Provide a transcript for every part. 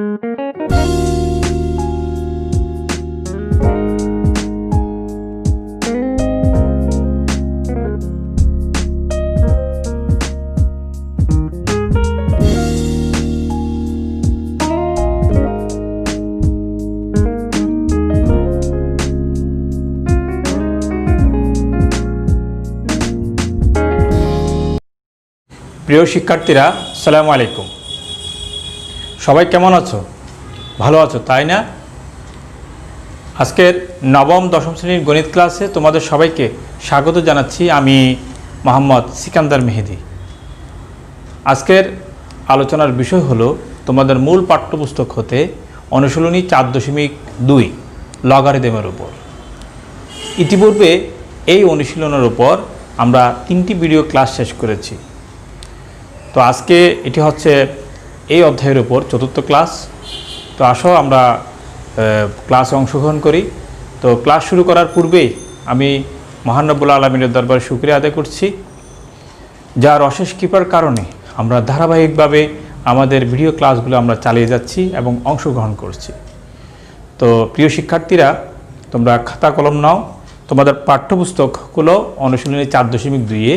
প্রিয় শিক্ষার্থীরা, আসসালামু আলাইকুম। সবাই কেমন আছো? ভালো আছো তাই না? আজকের নবম দশম শ্রেণীর গণিত ক্লাসে তোমাদের সবাইকে স্বাগত জানাচ্ছি। আমি মোহাম্মদ সিকান্দার মেহেদি। আজকের আলোচনার বিষয় হলো তোমাদের মূল পাঠ্যপুস্তক হতে অনুশীলনী 4.2 লগারিদমের উপর। ইতিপূর্বে এই অনুশীলনের উপর আমরা 3টি ভিডিও ক্লাস শেষ করেছি। তো আজকে এটি হচ্ছে এই অধ্যায়ের উপর 4র্থ ক্লাস। তো আসো আমরা ক্লাসে অংশগ্রহণ করি। তো ক্লাস শুরু করার পূর্বেই আমি মহান রব্বুল আলামিনের দরবারে শুকরিয়া আদায় করছি, যার অশেষ কৃপার কারণে আমরা ধারাবাহিকভাবে আমাদের ভিডিও ক্লাসগুলো আমরা চালিয়ে যাচ্ছি এবং অংশগ্রহণ করছি। তো প্রিয় শিক্ষার্থীরা, তোমরা খাতা কলম নাও। তোমাদের পাঠ্যপুস্তকগুলো অনুশীলনী 4.2-এ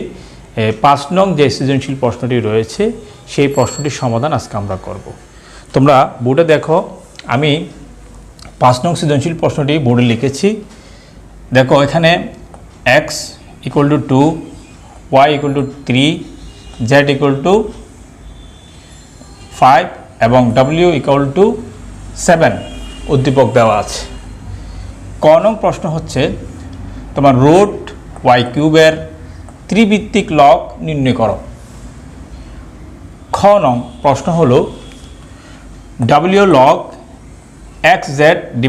5 নং যে সৃজনশীল প্রশ্নটি রয়েছে সেই প্রশ্নটির সমাধান আজকে আমরা করব। তোমরা বোর্ডে দেখো, আমি 5 নং সৃজনশীল প্রশ্নটি বোর্ডে লিখেছি। দেখো এখানে x = 2, y = 3, z = 5 এবং w = 7 উদ্দীপক দেওয়া আছে। ক নং প্রশ্ন হচ্ছে তোমার রুট y³ ত্রিভিত্তিক লগ নির্ণয় করো। খ নং প্রশ্ন হলো w log xz /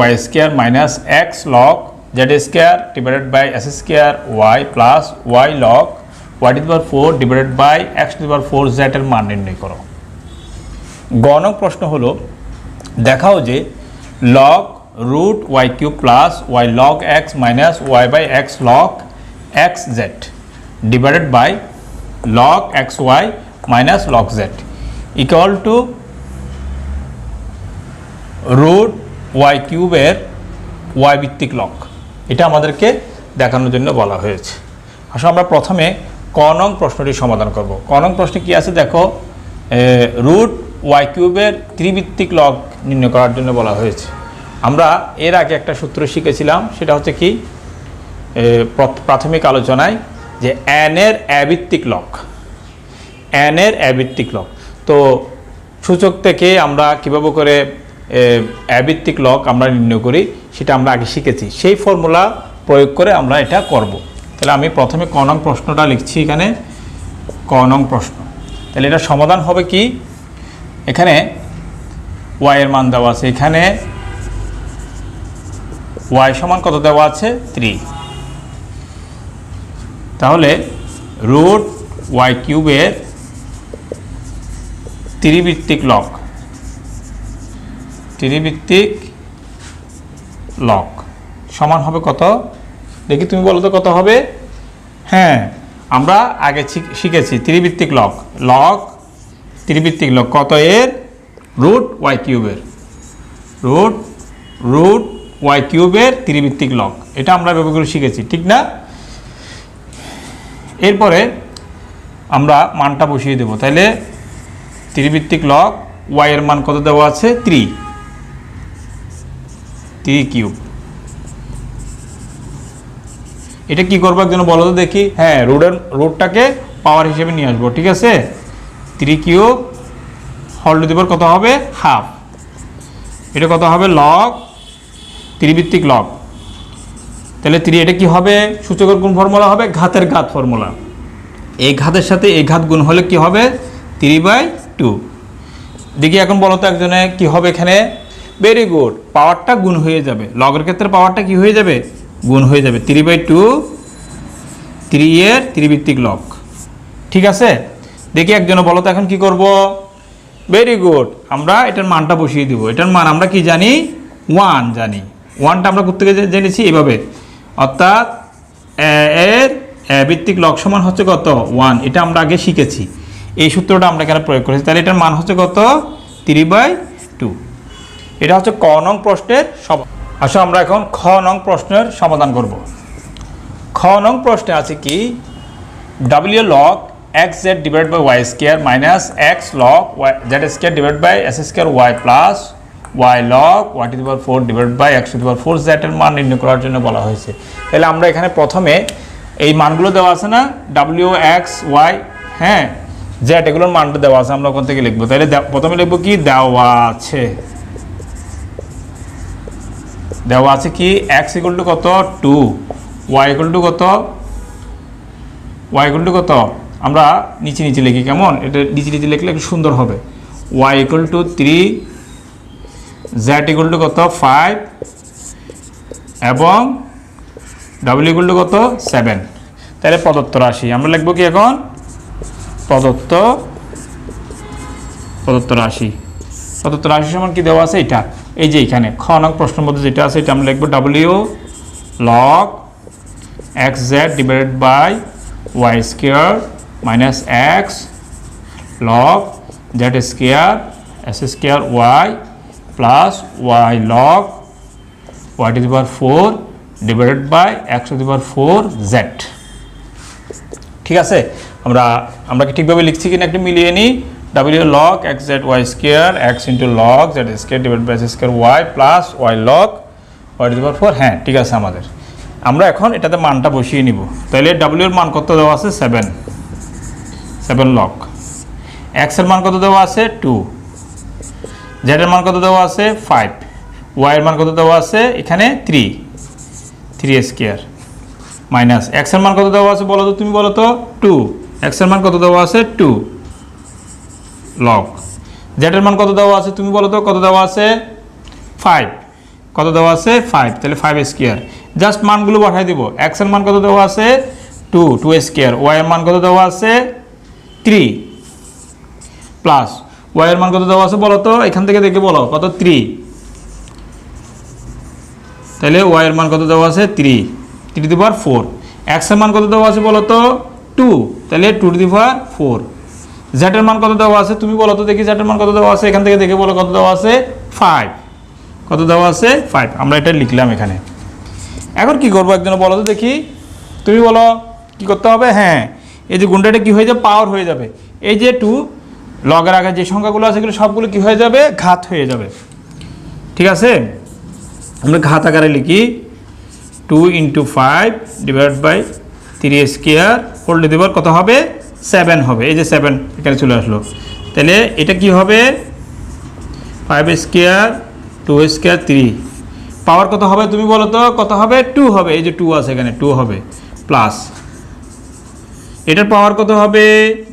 y² minus x log z² / s² y plus y log y⁴ / x⁴ z এর মান নির্ণয় করো। গ নং প্রশ্ন হলো দেখাও যে log root y³ plus y log x minus y/x log xz divided by log xy minus log z equal to root y³ এর y ভিত্তিক লগ। এটা আমাদেরকে দেখানোর জন্য বলা হয়েছে। আসলে আমরা প্রথমে ক নং প্রশ্নটি সমাধান করব। ক নং প্রশ্নে কি আছে দেখো, রুট y³ এর ত্রিভিত্তিক লগ নির্ণয় করার জন্য বলা হয়েছে। আমরা এর আগে একটা সূত্র শিখেছিলাম, সেটা হচ্ছে কি প্রাথমিক আলোচনায়, যে n এর অ্যাভিত্তিক লগ, n এর অ্যাভিত্তিক লগ। তো সূচক থেকে আমরা কীভাবে করে অ্যাভিত্তিক লগ আমরা নির্ণয় করি সেটা আমরা আগে শিখেছি। সেই ফর্মুলা প্রয়োগ করে আমরা এটা করব। তাহলে আমি প্রথমে ক নং প্রশ্নটা লিখছি এখানে। ক নং প্রশ্ন, তাহলে এটা সমাধান হবে কি, এখানে y এর মান দেওয়া আছে, এখানে y সমান কত দেওয়া আছে 3। তাহলে রুট y³ এর ত্রিভিত্তিক লগ সমান হবে কত? দেখি তুমি বলো তো কত হবে। হ্যাঁ, আমরা আগে শিখেছি ত্রিভিত্তিক লগ, ত্রিভিত্তিক লগ কত এর? রুট y³ এর, রুট y³ এর ত্রিভিত্তিক লগ। এটা আমরা ব্যাপারগুলো শিখেছি, ঠিক না? এরপরে আমরা মানটা বসিয়ে দেব। তাহলে ত্রিভিত্তিক লগ y এর মান কত দেওয়া আছে? 3 কিউব। এটা কি করবো একজন বলো তো দেখি। হ্যাঁ, রুটটাকে পাওয়ার হিসেবে নিয়ে আসবো, ঠিক আছে। 3 cube whole to the power কত হবে? হাফ। এটা কত হবে? লগ ত্রিভিত্তিক লগ। তাহলে 3, এটা কি হবে? সূচকের কোন ফর্মুলা হবে? ঘাতের ঘাত ফর্মুলা। এই ঘাতের সাথে এই ঘাত গুণ হলে কি হবে? 3/2। দেখি এখন বলো তো একজনে কি হবে এখানে? ভেরি গুড, পাওয়ারটা গুণ হয়ে যাবে। লগের ক্ষেত্রে পাওয়ারটা কি হয়ে যাবে? গুণ হয়ে যাবে। 3/2 3 এর ত্রিভিত্তিক লগ, ঠিক আছে। দেখি একজনে বলো তো এখন কি করব? ভেরি গুড, আমরা এটার মানটা বসিয়ে দিব। এটার মান আমরা কি জানি? 1 জানি। 1টা আমরা কোথা থেকে জেনেছি? এভাবে, অর্থাৎ এর ভিত্তিক লগ সমান হচ্ছে কত? 1। এটা আমরা আগে শিখেছি, এই সূত্রটা আমরা এখানে প্রয়োগ করেছি। তাহলে এটার মান হচ্ছে কত? 3/2। এটা হচ্ছে ক নং প্রশ্নের সমাধান। আসলে আমরা এখন খ নং প্রশ্নের সমাধান করব। খ নং প্রশ্নে আছে কি w log xz divided by y square minus x log z square divided by s square y plus y log y to the power 4 divided by x to the power 4 z এর মান নির্ণয় করার জন্য বলা হয়েছে। তাহলে আমরা এখানে প্রথমে এই মানগুলো দেওয়া আছে না w x y হ্যাঁ z এগুলোর মানটা দেওয়া আছে, আমরা ওখান থেকে লিখবো। তাহলে প্রথমে লিখবো কি দেওয়া আছে কি x ইকুয়াল টু কত 2, y ইকুয়াল টু কত আমরা নিচে লিখি, কেমন এটা নিচে লিখলে একটু সুন্দর হবে। y equal to 3, z equal to কত 5 এবং w ইকুয়াল টু কত 7। তাহলে প্রদত্ত রাশি আমরা লিখবো কি এখন প্রদত্ত রাশি সমান কি দেওয়া আছে এটা, এই যে এখানে খ নং প্রশ্নের মধ্যে যেটা আছে এটা আমরা লিখবো w log xz divided by y square minus x log z square s square y plus y log y to the power 4 divided by x to the power 4 z। ঠিক আছে, আমরা কি ঠিকভাবে লিখছি কিনা একটু মিলিয়ে নিই। w log xz y square x into log z square divided by s square y plus y log y to the power 4, হ্যাঁ ঠিক আছে। আমরা এখন এটাতে মানটা বসিয়ে নিব। তাহলে w এর মান কত দেওয়া আছে 7 log, x এর মান কত দেওয়া আছে 2, z এর মান কত দেওয়া আছে 5, y এর মান কত দেওয়া আছে এখানে 3 স্কয়ার মাইনাস x এর মান কত দেওয়া আছে বলো তো, তুমি বলো তো 2, x এর মান কত দেওয়া আছে 2 log, z এর মান কত দেওয়া আছে তুমি বলো তো কত দেওয়া আছে 5, কত দেওয়া আছে 5, তাহলে 5 স্কয়ার। জাস্ট মানগুলো বসাই দিব। x এর মান কত দেওয়া আছে 2 স্কয়ার, y এর মান কত দেওয়া আছে 3 প্লাস y এর মান কত দেওয়া আছে বলো তো, এখান থেকে দেখে বলো কত 3, তাহলে y এর মান কত দেওয়া আছে 3 to the power 4, x এর মান কত দেওয়া আছে বলো তো 2, তাহলে 2 to the power 4, z এর মান কত দেওয়া আছে তুমি বলো তো দেখি, z এর মান কত দেওয়া আছে এখান থেকে দেখে বলো কত দেওয়া আছে 5, কত দেওয়া আছে 5, আমরা এটা লিখলাম এখানে। এখন কি করবো একজন বলো তো দেখি, তুমি বলো কি করতে হবে, হ্যাঁ এই যে গুণটাটা কি হয়ে যাবে পাওয়ার হয়ে যাবে, এই যে 2 লগের আগে যে সংখ্যাগুলো আছে এগুলো সবগুলো কি হয়ে যাবে ঘাত হয়ে যাবে। ঠিক আছে, আমরা ঘাত আকারে লিখি 2 into 5 divided by 3 square whole to the power কত হবে 7 হবে, এই যে 7 এখানে চলে আসলো। তাহলে এটা কি হবে 5 স্কয়ার 2 স্কয়ার 3, পাওয়ার কত হবে তুমি বলো তো কত হবে 2 হবে, এই যে 2 আছে এখানে 2 হবে প্লাস এটার পাওয়ার কত হবে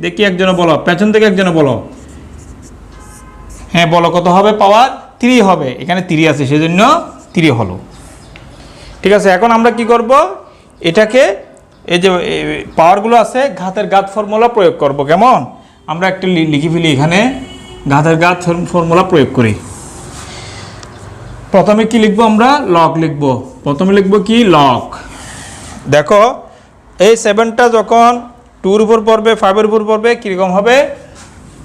দেখি একজনে বলো, পেছন থেকে একজনে বলো, হ্যাঁ বলো কত হবে পাওয়ার 3 হবে, এখানে 3 আছে সেজন্য 3 হলো। ঠিক আছে, এখন আমরা কি করব এটাকে এই যে পাওয়ারগুলো আছে ঘাতের ঘাত ফর্মুলা প্রয়োগ করব। কেমন আমরা একটা লিখে ফেলি এখানে ঘাতের ঘাত ফর্মুলা প্রয়োগ করি। প্রথমে কি লিখবো আমরা লগ লিখবো, প্রথমে লিখবো কি লগ। দেখো এই 7টা যখন 2 এর উপর পড়বে 5 এর উপর পড়বে কীরকম হবে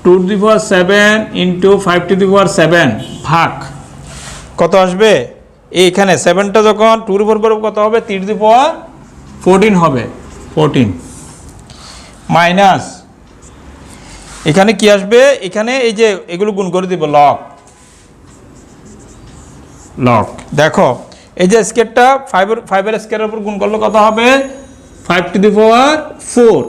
2 to the power 7 into 5 to the power 7 ভাগ কত আসবে, এইখানে 7টা যখন 2 এর উপর পড়বে কত হবে 3 to the power 14 হবে 14 মাইনাস এখানে কি আসবে, এখানে এই যে এগুলো গুণ করে দিব লগ। দেখো এই যে স্কয়ারটা 5 এর স্কয়ারের উপর গুণ করলে কত হবে 5 to the power 4,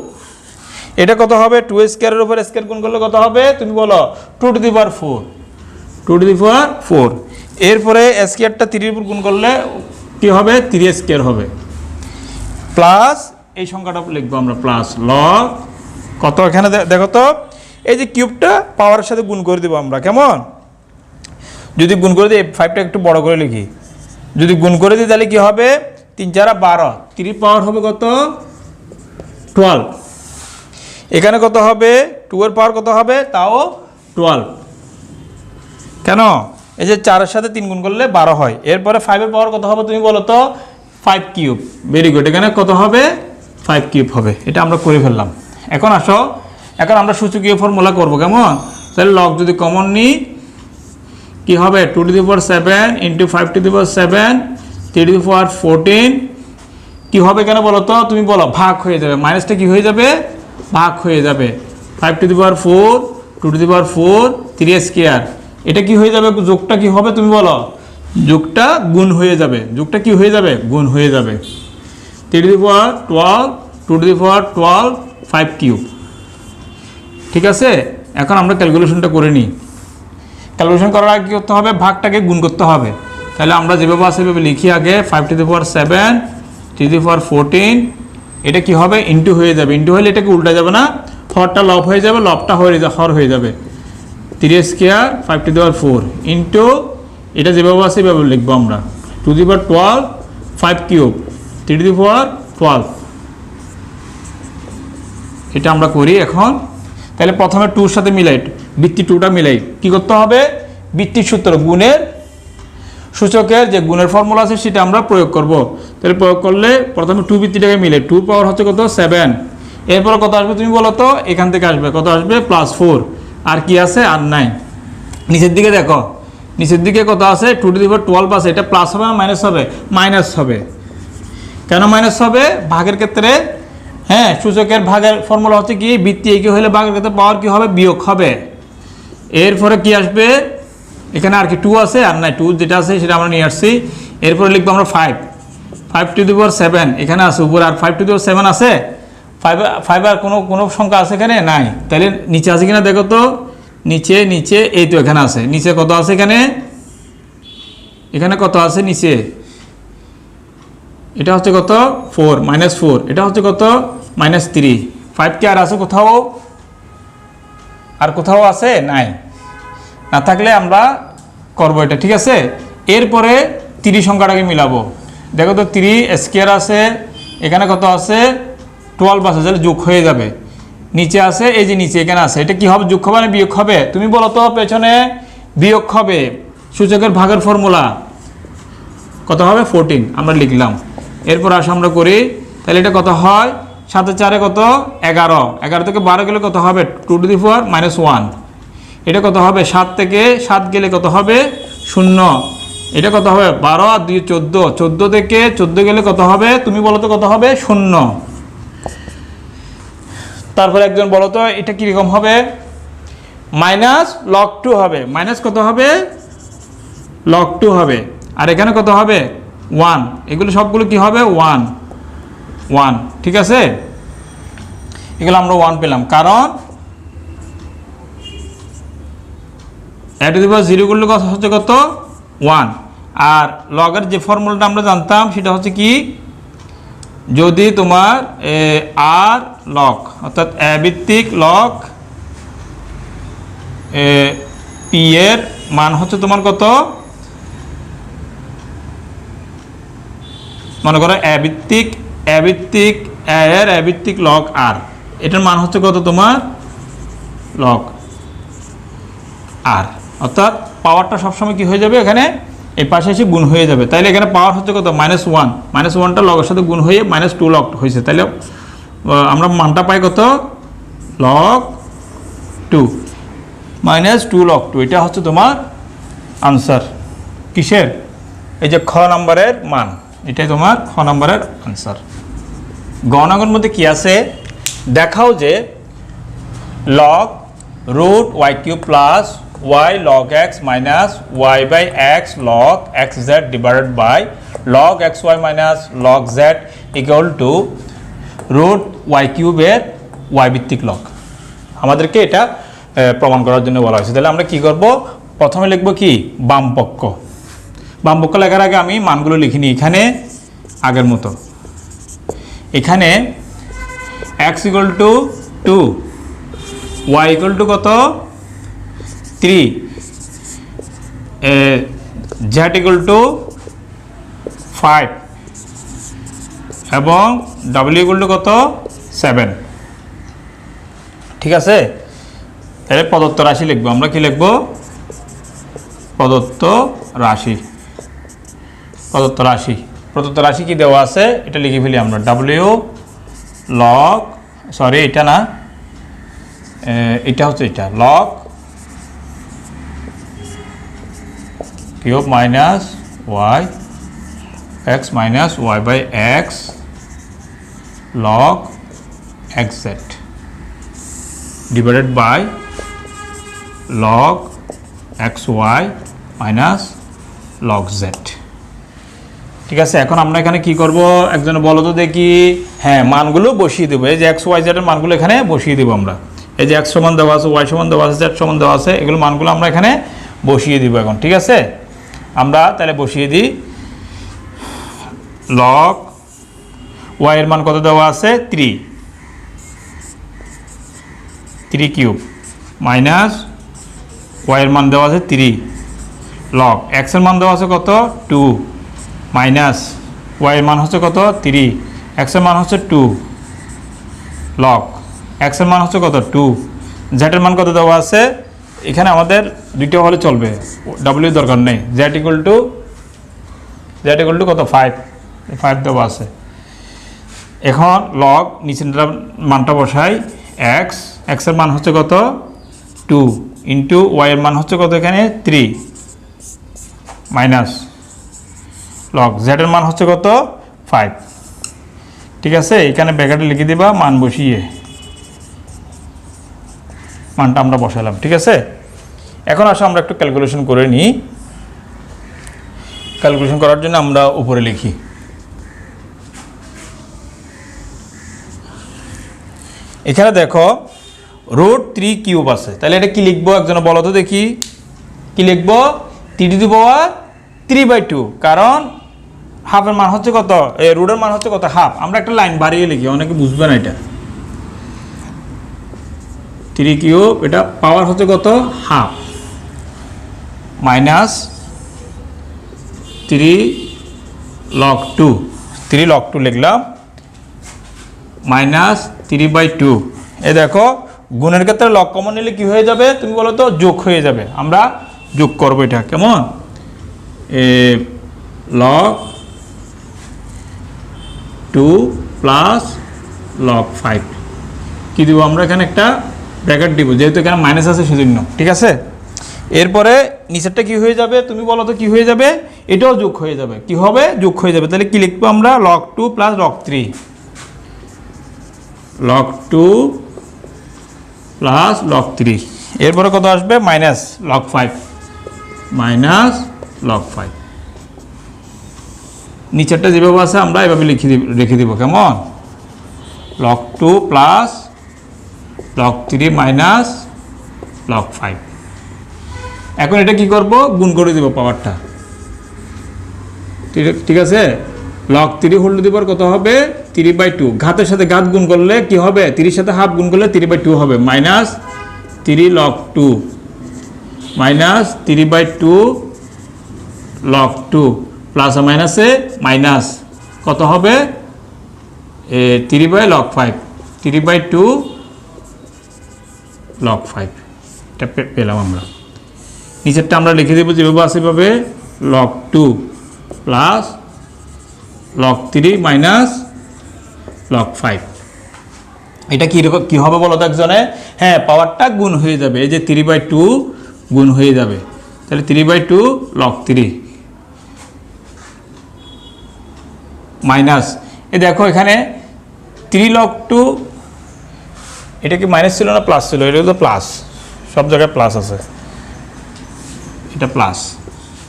এটা কত হবে 2 স্কয়ারের উপর স্কয়ার গুণ করলে কত হবে তুমি বলো 2 to the power 4, 2 to the power 4। এরপরে স্কয়ারটা 3 এর উপর গুণ করলে কি হবে 3 স্কয়ার হবে প্লাস এই সংখ্যাটা লিখবো আমরা প্লাস লগ কত, এখানে দেখো তো এই যে কিউবটা পাওয়ারের সাথে গুণ করে দেবো আমরা। কেমন যদি গুণ করে দিই 5টা একটু বড় করে লিখি, যদি গুণ করে দিই তাহলে কি হবে 3 4 12, 3 পাওয়ার হবে কত 12, এখানে কত হবে 2 এর পাওয়ার কত হবে তাও 12, কেন এই যে 4 এর সাথে 3 গুণ করলে 12 হয়। এরপরে 5 এর পাওয়ার কত হবে তুমি বলো তো 5 কিউব, ভেরি গুড, এখানে কত হবে 5 কিউব হবে, এটা আমরা করে ফেললাম। এখন আসো এখন আমরা সূচকীয় ফর্মুলা করব। কেমন তাহলে লগ যদি কমন নিই কি হবে 2 to the power 7 into 5 to the power 7 3 to the power 14 কি হবে কেন বলো তো, তুমি বলো, ভাগ হয়ে যাবে, মাইনাসটা কি হয়ে যাবে, ভাগ হয়ে যাবে। 5 to the power 4 2 to the power 4 3 square, এটা কি হয়ে যাবে, যোগটা কি হবে তুমি বলো, যোগটা গুণ হয়ে যাবে, যোগটা কি হয়ে যাবে, গুণ হয়ে যাবে। 3 to the power 12 2 to the power 12 5 cube. ঠিক আছে, এখন আমরা ক্যালকুলেশনটা করে নিই। ক্যালকুলেশন করার আগে কী করতে হবে, ভাগটাকে গুণ করতে হবে। তাহলে আমরা যেভাবে আছে সেভাবে লিখি আগে 5 to the power 7 3 to the power 14, এটা কি হবে, ইন্টু হয়ে যাবে, ইন্টু হলে এটাকে উল্টা যাবে না, হরটা লব হয়ে যাবে, লবটা হর হয়ে যাবে, 3 square 5 to the power 4 into এটা যেভাবে আছে সেভাবে লিখবো আমরা 2 to the power 12 5 cube 3 to the power 12। এটা আমরা করি এখন। তাহলে প্রথমে 2-র সাথে মিলাই, বৃত্তি 2টা মিলাই, কি করতে হবে, বৃত্তির সূত্র গুণের সূচকের যে গুণের ফর্মুলা আছে সেটা আমরা প্রয়োগ করব। তাহলে প্রয়োগ করলে প্রথমে 2 বৃত্তিটাকে মিলে 2 পাওয়ার হচ্ছে কত 7, এরপর কত আসবে তুমি বলো তো, এখান থেকে আসবে কত আসবে +4, আর কি আছে আর নাই। নিচের দিকে দেখো, নিচের দিকে কত আছে 2 টু দি পাওয়ার 12 আছে, এটা প্লাস হবে না মাইনাস হবে, মাইনাস হবে। কেন মাইনাস হবে, ভাগের ক্ষেত্রে, হ্যাঁ সূচকের ভাগের ফর্মুলা হচ্ছে কি, বৃত্তি একই হলে ভাগের ক্ষেত্রে পাওয়ার কি হবে, বিয়োগ হবে। এরপরে কি আসবে, এখানে আর কি 2 আছে আর নাই, 2 যেটা আছে সেটা আমরা নিয়ে আসছি। এরপরে লিখবো আমরা 5 টু দি পাওয়ার 7 এখানে আছে উপরে, আর 5 টু দি পাওয়ার 7 আছে, 5 আর কোনো সংখ্যা আছে এখানে নাই, তাহলে নিচে আছে কিনা দেখো তো, নিচে এই তো এখানে আছে, নিচে কত আছে, এখানে কত আছে নিচে, এটা হচ্ছে কত 4 -4, এটা হচ্ছে কত -3। 5 কি আর আছে কোথাও, আর কোথাও আছে নাই, না থাকলে আমরা করব এটা, ঠিক আছে। এরপরে 3 সংখ্যাটাকে মিলাবো, দেখো তো 3 স্কয়ার আছে, এখানে কত আছে 12 আছে, তাহলে যোগ হয়ে যাবে। নিচে আছে, এই যে নিচে এখানে আছে, এটা কি হবে, যোগ হবে না বিয়োগ হবে, তুমি বলো তো, পেছনে বিয়োগ হবে, সূচকের ভাগের ফর্মুলা কত হবে 14 আমরা লিখলাম। এরপর আসে আমরা করি, তাহলে এটা কত হয়, 7 এর 4 কত 11, 11 থেকে 12 গেলে কত হবে 2 টু দি পাওয়ার -1, এটা কত হবে 7 থেকে 7 গেলে কত হবে 0, এটা কত হবে 12 আর 2 14, 14 থেকে 14 গেলে কত হবে তুমি বলো তো, কত হবে 0। তারপরে একজন বলো তো এটা কীরকম হবে, -log2 হবে, মাইনাস কত হবে log2 হবে, আর এখানে কত হবে 1, এগুলো সবগুলো কি হবে 1, ঠিক আছে। এগুলো আমরা 1 পেলাম, কারণ a টু দি পাওয়ার 0 করলে কত হচ্ছে কত 1, আর লগের যে ফর্মুলাটা আমরা জানতাম সেটা হচ্ছে কি, যদি তোমার আর লগ অর্থাৎ a ভিত্তিক লগ পি এর মান হচ্ছে তোমার কত, মনে করো a ভিত্তিক লগ আর, এটার মান হচ্ছে কত তোমার লগ আর, অর্থাৎ পাওয়ারটা সবসময় কি হয়ে যাবে, এখানে এই পাশে এসে গুণ হয়ে যাবে। তাইলে এখানে পাওয়ার হচ্ছে কত -1, -1টা লগের সাথে গুণ হয়ে -2 লগ হয়েছে, তাহলে আমরা মানটা পাই কত log2 -2 log2, এটা হচ্ছে তোমার আনসার। কিসের, এই যে খ নম্বরের মান, এটাই তোমার খ নম্বরের আনসার। গ নম্বরের মধ্যে কি আছে দেখাও, যে log √y³ plus y log x minus y by x log xz divided by log xy minus log z equal to √y³ এর y ভিত্তিক লগ। আমাদেরকে এটা প্রমাণ করার জন্য বলা হয়েছে। তাহলে আমরা কি করব, প্রথমে লিখব কি বামপক্ষ, বামপক্ষ লেখার আগে আমি মানগুলো লিখিনি এখানে আগের মতো। এখানে x equal to 2, y equal to কত 3, z equal to 5 এবং w equal to কত 7, ঠিক আছে। তাহলে প্রদত্ত রাশি লিখবো, আমরা কি লিখবো প্রদত্ত রাশি কি দেওয়া আছে এটা লিখে ফেলি আমরা, w log, সরি এটা না, এটা হচ্ছে এটা log cube minus y x minus y by x log x z divided by log x y minus log z. ঠিক আছে, এখন আমরা এখানে কি করব একজনে বলো তো দেখি। হ্যাঁ, মানগুলো বসিয়ে দেবো। এই যে এক্স ওয়াই জেডের মানগুলো এখানে বসিয়ে দেবো আমরা। এই যে এক্স সমান দেওয়া আছে, ওয়াই সমান দেওয়া আছে, জেড সমান দেওয়া আছে, এগুলো মানগুলো আমরা এখানে বসিয়ে দিব এখন। ঠিক আছে, আমরা তাহলে বসিয়ে দিই। লগ ওয়াই এর মান কত দেওয়া আছে 3 কিউব মাইনাস ওয়াই এর মান দেওয়া আছে 3 লগ এক্স এর মান দেওয়া আছে কত 2 মাইনাস ওয়াই এর মান হচ্ছে কত 3 এক্স এর মান হচ্ছে 2 লগ এক্স এর মান হচ্ছে কত 2 জেড এর মান কত দেওয়া আছে এখানে আমাদের দুইটা হলে চলবে, ডব্লিউ দরকার নেই। জেড ইকুয়াল টু কত 5 দেওয়া আছে। এখন লগ নিচের মানটা বসাই এক্স এর মান হচ্ছে কত 2 ইন্টু ওয়াই এর মান হচ্ছে কত এখানে 3 মাইনাস লগ জেড এর মান হচ্ছে কত 5। ঠিক আছে, এখানে ব্র্যাকেটে লিখে দিবা মান বসিয়ে মানটা আমরা বসালাম। ঠিক আছে, এখন আসো আমরা একটু ক্যালকুলেশন করে নিই। ক্যালকুলেশন করার জন্য আমরা উপরে লিখি এখানে দেখো √3 কিউব আছে, তাহলে এটা কি লিখবো একজন বলো তো দেখি। কি লিখবো 3/2, কারণ হাফের মান হচ্ছে কত, রুটের মান হচ্ছে কত হাফ। আমরা একটা লাইন বাড়িয়ে লিখি, অনেকে বুঝবে না এটা। 3 কিউব এটা পাওয়ার হচ্ছে কত হাফ মাইনাস 3 লগ 2 লিখলাম মাইনাস 3/2। এ দেখো গুণের ক্ষেত্রে লগ কমন নিলে কি হয়ে যাবে তুমি বলো তো, যোগ হয়ে যাবে। আমরা যোগ করবো এটা কেমন, লগ 2 প্লাস লগ 5 কি দিব আমরা এখানে একটা ব্র্যাকেট দিব, যেহেতু এখানে মাইনাস আছে সেজন্য। ঠিক আছে, এরপরে নিচেরটা কি হয়ে যাবে তুমি বলো তো কি হয়ে যাবে, এটাও যোগ হয়ে যাবে। কি হবে যোগ হয়ে যাবে, তাহলে কি লিখবো আমরা log 2 plus log 3 log 2 plus log 3 এরপরে কত আসবে মাইনাস log 5 নিচেরটা যেভাবে আছে আমরা এভাবে লিখে দিব কেমন, log 2 plus log 3 minus log 5। এখন এটা কি করব গুণ করে দিব পাওয়ারটা। ঠিক আছে, log 3 whole to the power কত হবে 3/2, ঘাতের সাথে ঘাত গুণ করলে কি হবে 3 সাথে হাফ গুণ করলে 3/2 হবে, minus 3 log 2 minus 3/2 log 2 plus মাইনাসে মাইনাস কত হবে 3/log 5 3/2 log 5 এটা পেলাম আমরা। নিচেরটা আমরা লিখে দেবো যেভাবে আছে এভাবে log 2 plus log 3 minus log 5। এটা কি হবে বলো তো একজনে, হ্যাঁ পাওয়ারটা গুণ হয়ে যাবে, এই যে 3/2 গুণ হয়ে যাবে, তাহলে 3/2 log 3 মাইনাস এই দেখো এখানে 3 log 2 এটা কি মাইনাস ছিল না প্লাস ছিল, এটা তো প্লাস, সব জায়গায় প্লাস আছে, এটা প্লাস।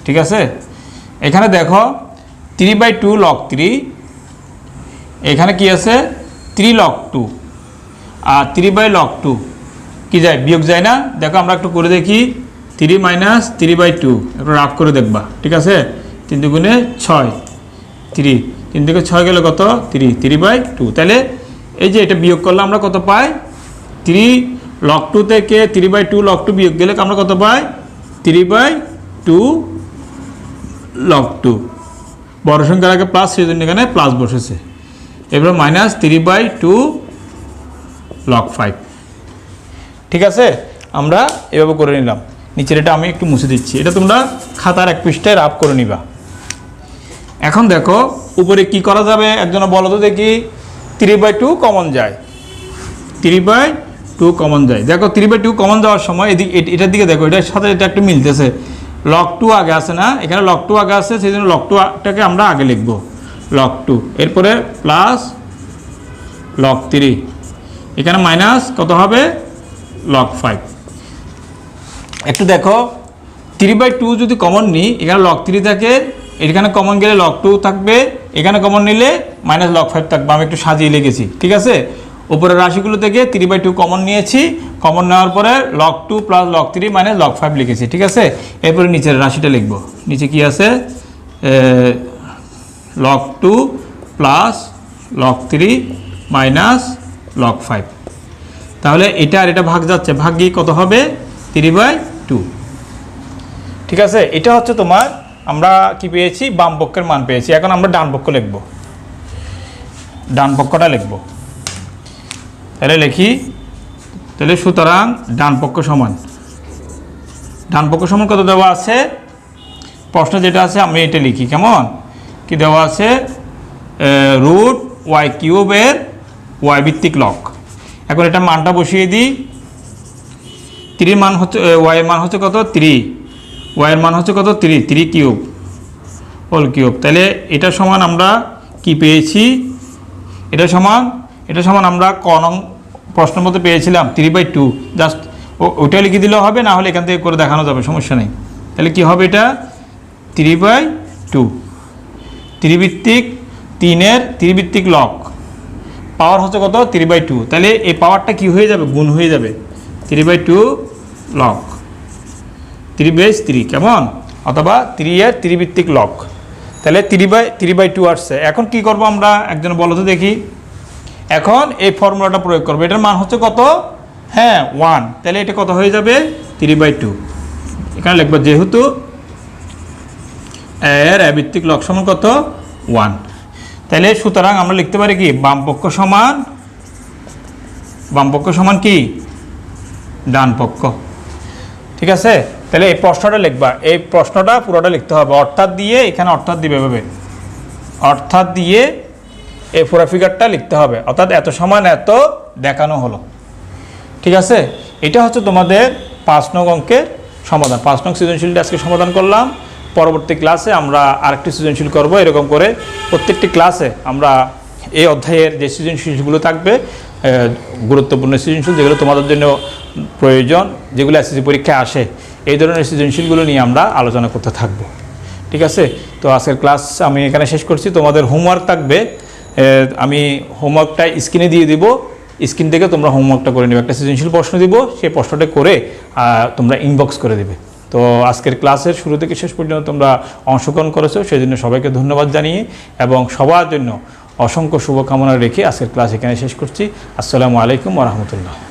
ঠিক আছে, এখানে দেখো 3/2 log 3 এখানে কি আছে 3 log 2 আর 3/log 2 কি যায় বিয়োগ যায় না, দেখো আমরা একটু করে দেখি 3 মাইনাস 3/2 একটু রাফ করে দেখবা। ঠিক আছে, 3 দুগুণে 6 3 3 থেকে 6 গেলে কত 3/2, তাহলে এই যে এটা বিয়োগ করলে আমরা কত পাই 3 log 2 থেকে 3/2 log 2 বিয়োগ গেলে আমরা কত পাই 3/2 log 2। বড় সংখ্যার আগে প্লাস সেই জন্য এখানে প্লাস বসেছে, এবার মাইনাস 3/2 log 5। ঠিক আছে, আমরা এভাবে করে নিলাম। নিচের এটা আমি একটু মুছে দিচ্ছি, এটা তোমরা খাতার এক পৃষ্ঠায় রাফ করে নিবা। এখন দেখো উপরে কি করা যাবে একজন বলো তো দেখি, 3/2 কমন যায়, 3/2 কমন যায়। দেখো 3/2 কমন যাওয়ার সময় এটার দিকে দেখো, এটার সাথে এটা একটু মিলতেছে, লগ 2 আগে আছে না, এখানে লগ 2 আগে আছে, সেই জন্য লগ 2টাকে আমরা আগে লিখব, লগ 2। এরপরে প্লাস লগ 3, এখানে মাইনাস কত হবে, লগ 5। একটু দেখো 3/2 যদি কমন নিই, এখানে লগ 3 থাকে, এখানে কমন গেলে লগ 2 থাকবে, এখানে কমন নিলে মাইনাস লগ 5 থাকবে। আমি একটু সাজিয়ে লিখেছি, ঠিক আছে। উপরের রাশিগুলো থেকে 3/2 কমন নিয়েছি, কমন নেওয়ার পরে log 2 plus log 3 minus log 5 লিখেছি, ঠিক আছে। এরপরে নিচের রাশিটা লিখব, নিচে কি আছে, log 2 plus log 3 minus log 5। তাহলে এটা আর এটা ভাগ যাচ্ছে, ভাগ গিয়ে কত হবে, 3/2, ঠিক আছে। এটা হচ্ছে তোমার, আমরা কি পেয়েছি, বাম পক্ষের মান পেয়েছি। এখন আমরা ডান পক্ষ লিখব, ডান পক্ষটা লিখব। তাহলে লিখি, তাহলে সুতরাং ডান পক্ষ সমান, ডান পক্ষ সমান কত দেওয়া আছে, প্রশ্ন যেটা আছে আমি এটা লিখি, কেমন কি দেওয়া আছে, √y³ y ভিত্তিক লগ। এখন এটা মানটা বসিয়ে দিই, 3 মান হচ্ছে, y এর মান হচ্ছে কত, 3, y এর মান হচ্ছে কত, 3³ হোল কিউব। তাহলে এটা সমান আমরা কি পেয়েছি, এটা সমান আমরা ক নং প্রশ্নের মধ্যে পেয়েছিলাম 3/2। জাস্ট ওইটা লিখে দিলেও হবে, না হলে এখান থেকে করে দেখানো যাবে, সমস্যা নেই। তাহলে কি হবে, এটা 3/2, 3 ভিত্তিক 3-এর 3 ভিত্তিক লগ, পাওয়ার হচ্ছে কত, 3/2। তাহলে এই পাওয়ারটা কি হয়ে যাবে, গুণ হয়ে যাবে, 3/2 লগ 3/3, কেমন, অথবা 3-এর 3 ভিত্তিক লগ। তাহলে 3/2 আসছে। এখন কি করব আমরা, একজন বলো তো দেখি। এখন এই ফর্মুলাটা প্রয়োগ করবো, এটার মান হচ্ছে কত, হ্যাঁ 1। তাহলে এটা কত হয়ে যাবে, 3/2। এখানে লিখবো যেহেতু এর ভিত্তিক লগ সমান কত, 1। তাহলে সুতরাং আমরা লিখতে পারি কি, বাম পক্ষ সমান কি, ডান পক্ষ, ঠিক আছে। তাহলে এই প্রশ্নটা লিখবা, এই প্রশ্নটা পুরোটা লিখতে হবে, অর্থাৎ দিয়ে, এখানে অর্থাৎ দিবে এভাবে, অর্থাৎ দিয়ে এই পুরো ফিগারটা লিখতে হবে, অর্থাৎ এত সমান এত দেখানো হলো, ঠিক আছে। এটা হচ্ছে তোমাদের 5 নং অঙ্কের সমাধান। 5 নং সৃজনশীলটা আজকে সমাধান করলাম। পরবর্তী ক্লাসে আমরা আরেকটি সৃজনশীল করব। এরকম করে প্রত্যেকটি ক্লাসে আমরা এই অধ্যায়ের যে সৃজনশীলগুলো থাকবে, গুরুত্বপূর্ণ সৃজনশীল যেগুলো তোমাদের জন্য প্রয়োজন, যেগুলো এসএসসি পরীক্ষায় আসে, এই ধরনের সৃজনশীলগুলো নিয়ে আমরা আলোচনা করতে থাকব, ঠিক আছে। তো আজকের ক্লাস আমি এখানে শেষ করছি। তোমাদের হোমওয়ার্ক থাকবে, আমি হোমওয়ার্কটা স্ক্রিনে দিয়ে দিব, স্ক্রিন থেকে তোমরা হোমওয়ার্কটা করে নেবে। একটা সৃজনশীল প্রশ্ন দিব, সেই প্রশ্নটা করে তোমরা ইনবক্স করে দেবে। তো আজকের ক্লাসের শুরু থেকে শেষ পর্যন্ত তোমরা অংশগ্রহণ করেছো, সেই জন্য সবাইকে ধন্যবাদ জানিয়ে এবং সবার জন্য অসংখ্য শুভকামনা রেখে আজকের ক্লাস এখানে শেষ করছি। আসসালামু আলাইকুম ওয়া রাহমাতুল্লাহ।